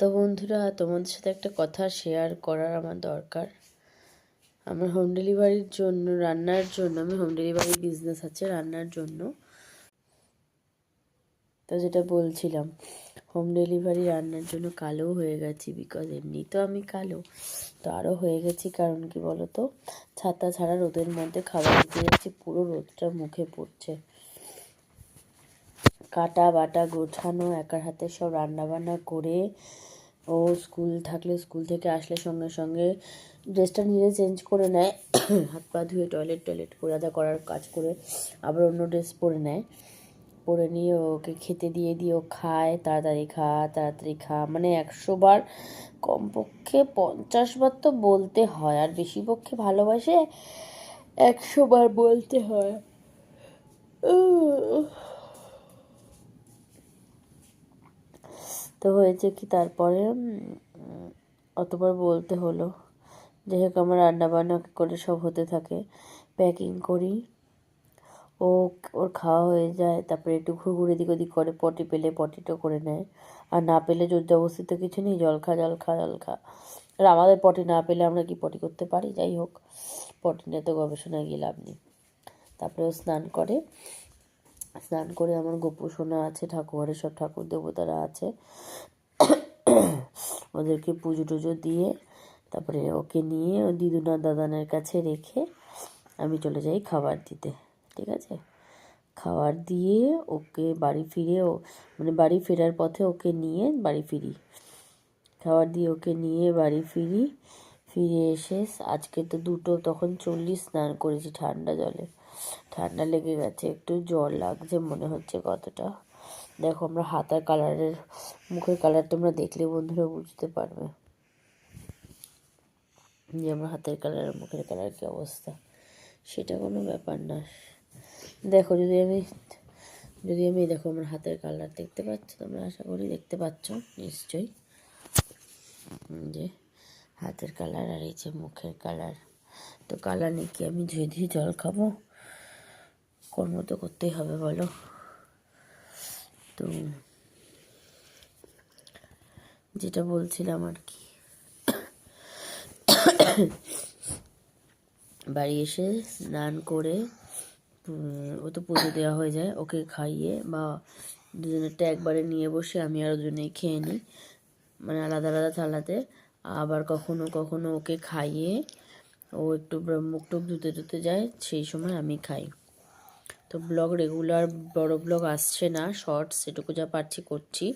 তো বন্ধুরা, তোমাদের সাথে একটা কথা শেয়ার করার আমার দরকার। আমার হোম ডেলিভারির জন্য, রান্নার জন্য, আমি হোম ডেলিভারি বিজনেস আছে রান্নার জন্য। তো যেটা বলছিলাম, হোম ডেলিভারি রান্নার জন্য কালো হয়ে গেছি, বিকজ এমনি তো আমি কালো, তো আরও হয়ে গেছি। কারণ কি বলো তো, ছাতা ছাড়া রোদের মধ্যে খাবার দিতে যাচ্ছি, পুরো রোদটা মুখে পড়ছে। কাটা বাটা গোছানো একার হাতে, সব রান্না বান্না করে, ও স্কুল থাকলে স্কুল থেকে আসলে সঙ্গে সঙ্গে ড্রেসটা নিজে চেঞ্জ করে নেয়, হাত পা ধুয়ে টয়লেট করে আদা করার কাজ করে আবার অন্য ড্রেস পরে নেয়, পরে নিয়ে ওকে খেতে দিয়ে ও খায়, তাড়াতাড়ি খা, মানে 100 বার কমপক্ষে 50 বার তো বলতে হয়, আর বেশি পক্ষে ভালোবাসে 100 বার বলতে হয়। তো হয়েছে কি, তারপরে অতবার বলতে হলো। যাই হোক, আমার রান্নাবান্না করে সব হতে থাকে, প্যাকিং করি, ওর খাওয়া হয়ে যায়, তারপরে একটু ঘুরঘুর এদিক ওদিক করে, পটি পেলে পটিটা করে নেয়, আর না পেলে জোর জবরদস্তি তো কিছু নেই, জল খা। আর আমাদের পটি না পেলে আমরা কি পটি করতে পারি? যাই হোক, পটি নিয়ে তো গবেষণায় গিয়ে লাভ নেই। তারপরে ও স্নান করে আমার গোপু সোনা আছে, ঠাকুরঘরে সব ঠাকুর দেবতারা আছে, ওদেরকে পুজো টুজো দিয়ে তারপরে ওকে নিয়ে ও দিদুনা দাদানের কাছে রেখে আমি চলে যাই খাবার দিতে। ঠিক আছে, খাবার দিয়ে ওকে বাড়ি বাড়ি ফেরার পথে ওকে নিয়ে বাড়ি ফিরি, খাবার দিয়ে ওকে নিয়ে বাড়ি ফিরে এসে আজকে তো 2টো তখন 40 স্নান করেছি ঠান্ডা জলে, ঠান্ডা লেগে গেছে, একটু জ্বর লাগছে মনে হচ্ছে কতটা। দেখো, আমরা হাতার কালারের, মুখের কালার তোমরা দেখলে বন্ধুরা বুঝতে পারবে যে আমার হাতের কালার আর মুখের কালার কী অবস্থা। সেটা কোনো ব্যাপার না। দেখো, যদি আমি দেখো আমার হাতের কালার দেখতে পাচ্ছ তোমরা, আশা করি দেখতে পাচ্ছ নিশ্চয়ই, যে হাতের কালার আর এই যে মুখের কালার। তো কালার নিয়ে কি আমি ধুয়ে জল খাবো? কর্ম তো করতেই হবে বলো। তো যেটা বলছিলাম আর কি, বাড়ি এসে স্নান করে ও তো পুজো দেওয়া হয়ে যায়, ওকে খাইয়ে বা দুজনেরটা একবারে নিয়ে বসে আমি আর দুজনেই খেয়ে নিই, মানে আলাদা আলাদা থালাতে। আবার কখনো কখনো ওকে খাইয়ে ও একটু মুখ টুক ধুতে যায়, সেই সময় আমি খাই। তো রেগুলার বড় ব্লগ আসছে না, শর্টস এটুকু যা পারছি করছি।